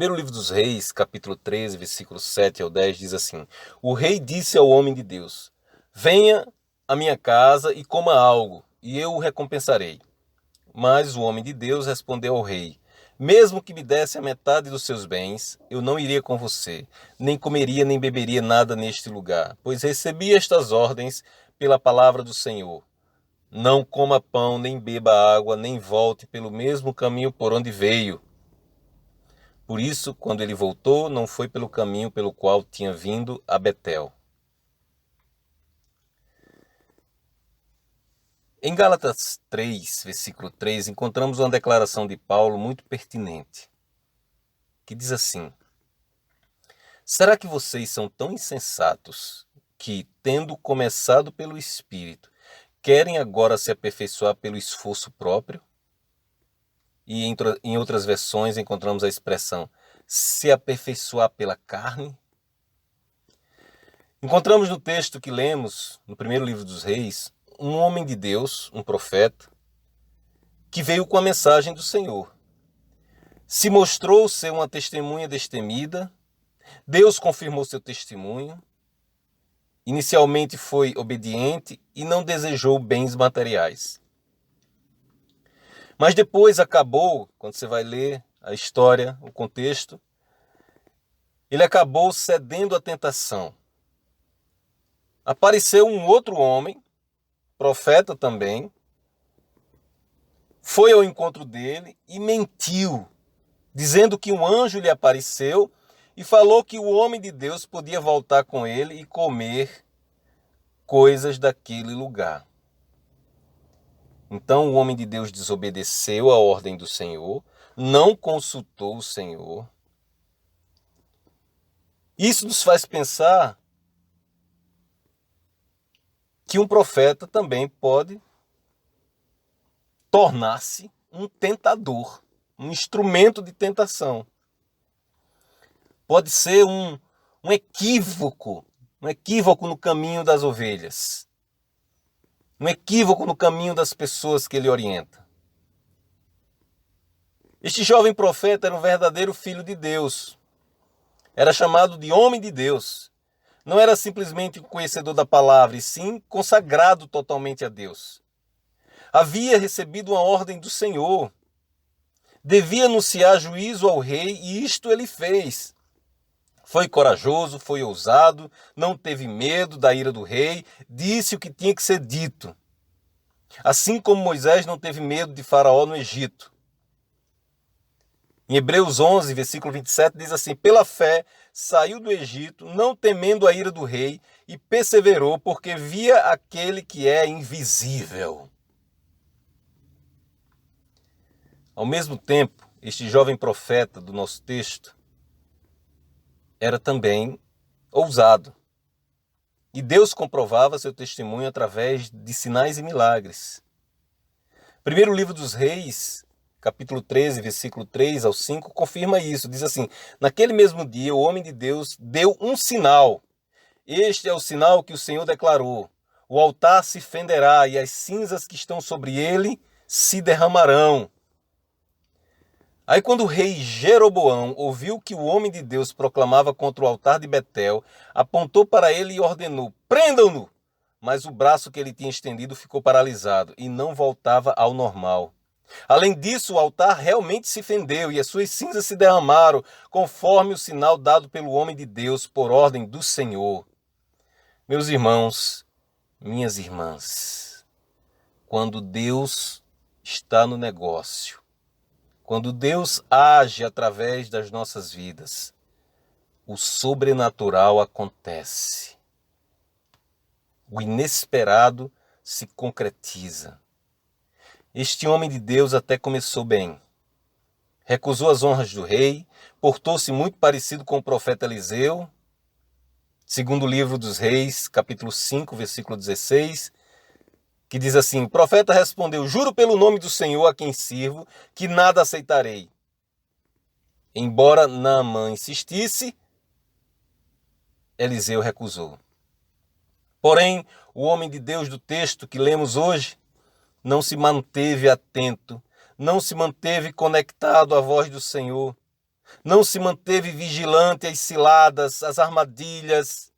Primeiro livro dos Reis, capítulo 13, versículos 7 ao 10, diz assim: O rei disse ao homem de Deus: Venha à minha casa e coma algo, e eu o recompensarei. Mas o homem de Deus respondeu ao rei: Mesmo que me desse a metade dos seus bens, eu não iria com você, nem comeria nem beberia nada neste lugar, pois recebi estas ordens pela palavra do Senhor. Não coma pão, nem beba água, nem volte pelo mesmo caminho por onde veio. Por isso, quando ele voltou, não foi pelo caminho pelo qual tinha vindo a Betel. Em Gálatas 3, versículo 3, encontramos uma declaração de Paulo muito pertinente, que diz assim: Será que vocês são tão insensatos que, tendo começado pelo Espírito, querem agora se aperfeiçoar pelo esforço próprio? E em outras versões encontramos a expressão se aperfeiçoar pela carne. Encontramos no texto que lemos, no primeiro livro dos Reis, um homem de Deus, um profeta, que veio com a mensagem do Senhor. Se mostrou ser uma testemunha destemida, Deus confirmou seu testemunho, inicialmente foi obediente e não desejou bens materiais. Mas depois acabou, quando você vai ler a história, o contexto, ele acabou cedendo à tentação. Apareceu um outro homem, profeta também, foi ao encontro dele e mentiu, dizendo que um anjo lhe apareceu e falou que o homem de Deus podia voltar com ele e comer coisas daquele lugar. Então o homem de Deus desobedeceu à ordem do Senhor, não consultou o Senhor. Isso nos faz pensar que um profeta também pode tornar-se um tentador, um instrumento de tentação. Pode ser um equívoco no caminho das ovelhas. Um equívoco no caminho das pessoas que ele orienta. Este jovem profeta era um verdadeiro filho de Deus. Era chamado de homem de Deus. Não era simplesmente um conhecedor da palavra, e sim consagrado totalmente a Deus. Havia recebido uma ordem do Senhor. Devia anunciar juízo ao rei, e isto ele fez. Foi corajoso, foi ousado, não teve medo da ira do rei, disse o que tinha que ser dito. Assim como Moisés não teve medo de Faraó no Egito. Em Hebreus 11, versículo 27, diz assim: Pela fé saiu do Egito, não temendo a ira do rei, e perseverou, porque via aquele que é invisível. Ao mesmo tempo, este jovem profeta do nosso texto era também ousado. E Deus comprovava seu testemunho através de sinais e milagres. Primeiro livro dos Reis, capítulo 13, versículo 3 ao 5, confirma isso. Diz assim: Naquele mesmo dia, o homem de Deus deu um sinal. Este é o sinal que o Senhor declarou: o altar se fenderá e as cinzas que estão sobre ele se derramarão. Aí quando o rei Jeroboão ouviu que o homem de Deus proclamava contra o altar de Betel, apontou para ele e ordenou: prendam-no! Mas o braço que ele tinha estendido ficou paralisado e não voltava ao normal. Além disso, o altar realmente se fendeu e as suas cinzas se derramaram, conforme o sinal dado pelo homem de Deus por ordem do Senhor. Meus irmãos, minhas irmãs, quando Deus está no negócio, quando Deus age através das nossas vidas, o sobrenatural acontece. O inesperado se concretiza. Este homem de Deus até começou bem. Recusou as honras do rei, portou-se muito parecido com o profeta Eliseu. Segundo o livro dos Reis, capítulo 5, versículo 16, que diz assim: O profeta respondeu: Juro pelo nome do Senhor a quem sirvo, que nada aceitarei. Embora Naamã insistisse, Eliseu recusou. Porém, o homem de Deus do texto que lemos hoje não se manteve atento, não se manteve conectado à voz do Senhor. não se manteve vigilante às ciladas, às armadilhas,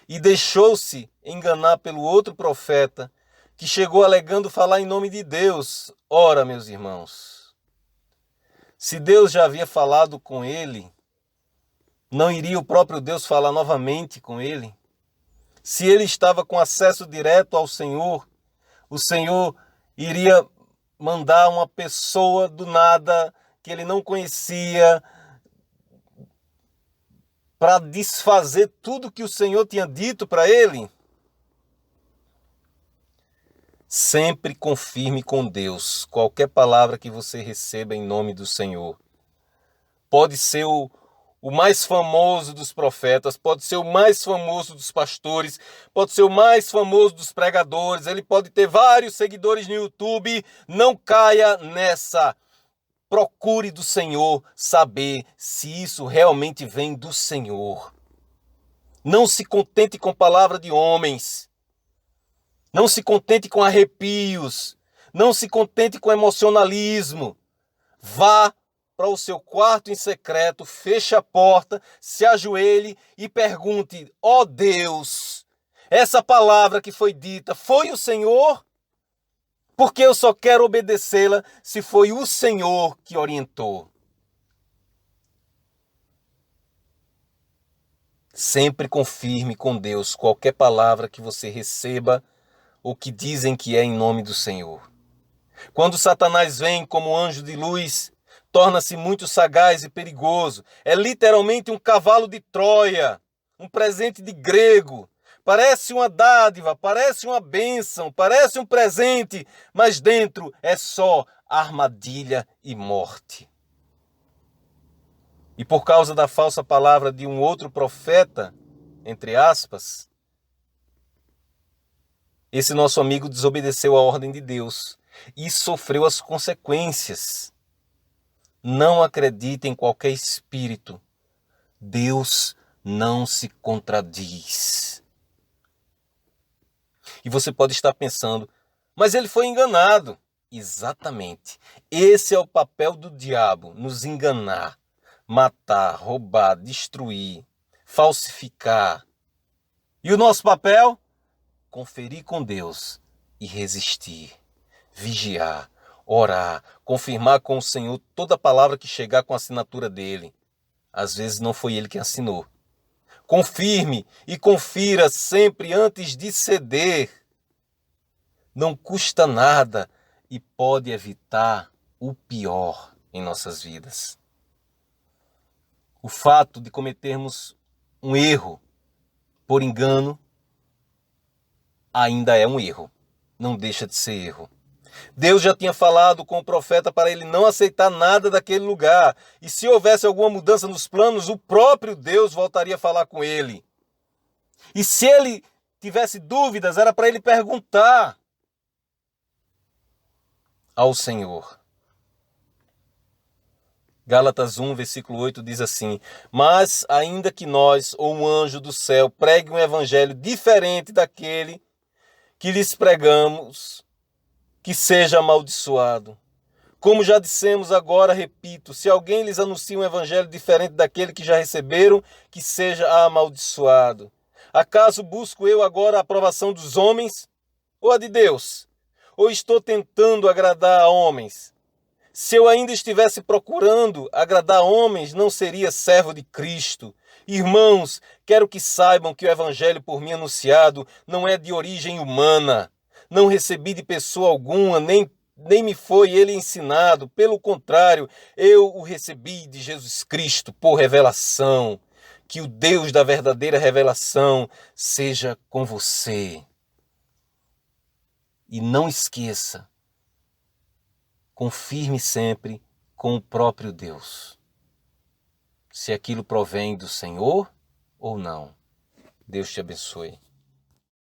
e deixou-se enganar pelo outro profeta, que chegou alegando falar em nome de Deus. Ora, meus irmãos, se Deus já havia falado com ele, não iria o próprio Deus falar novamente com ele? Se ele estava com acesso direto ao Senhor, o Senhor iria mandar uma pessoa do nada, que ele não conhecia, para desfazer tudo que o Senhor tinha dito para ele? Sempre confirme com Deus qualquer palavra que você receba em nome do Senhor. Pode ser o mais famoso dos profetas, pode ser o mais famoso dos pastores, pode ser o mais famoso dos pregadores, ele pode ter vários seguidores no YouTube. Não caia nessa. Procure do Senhor saber se isso realmente vem do Senhor. Não se contente com palavra de homens. Não se contente com arrepios. Não se contente com emocionalismo. Vá para o seu quarto em secreto, feche a porta, se ajoelhe e pergunte: ó Deus, essa palavra que foi dita foi o Senhor? Porque eu só quero obedecê-la se foi o Senhor que orientou. Sempre confirme com Deus qualquer palavra que você receba ou que dizem que é em nome do Senhor. Quando Satanás vem como anjo de luz, torna-se muito sagaz e perigoso. É literalmente um cavalo de Troia, um presente de grego. Parece uma dádiva, parece uma bênção, parece um presente, mas dentro é só armadilha e morte. E por causa da falsa palavra de um outro profeta, entre aspas, esse nosso amigo desobedeceu a ordem de Deus e sofreu as consequências. Não acredite em qualquer espírito. Deus não se contradiz. E você pode estar pensando, mas ele foi enganado. Exatamente. Esse é o papel do diabo, nos enganar, matar, roubar, destruir, falsificar. E o nosso papel? Conferir com Deus e resistir, vigiar, orar, confirmar com o Senhor toda palavra que chegar com a assinatura dele. Às vezes não foi ele que assinou. Confirme e confira sempre antes de ceder. Não custa nada e pode evitar o pior em nossas vidas. O fato de cometermos um erro por engano ainda é um erro. Não deixa de ser erro. Deus já tinha falado com o profeta para ele não aceitar nada daquele lugar. E se houvesse alguma mudança nos planos, o próprio Deus voltaria a falar com ele. E se ele tivesse dúvidas, era para ele perguntar ao Senhor. Gálatas 1, versículo 8 diz assim: mas ainda que nós, ou um anjo do céu, pregue um evangelho diferente daquele que lhes pregamos, que seja amaldiçoado. Como já dissemos, agora repito, se alguém lhes anuncia um evangelho diferente daquele que já receberam, que seja amaldiçoado. Acaso busco eu agora a aprovação dos homens ou a de Deus? Ou estou tentando agradar a homens? Se eu ainda estivesse procurando agradar a homens, não seria servo de Cristo. Irmãos, quero que saibam que o evangelho por mim anunciado não é de origem humana. Não recebi de pessoa alguma, nem me foi ele ensinado. Pelo contrário, eu o recebi de Jesus Cristo por revelação. Que o Deus da verdadeira revelação seja com você. E não esqueça, confirme sempre com o próprio Deus, se aquilo provém do Senhor ou não. Deus te abençoe.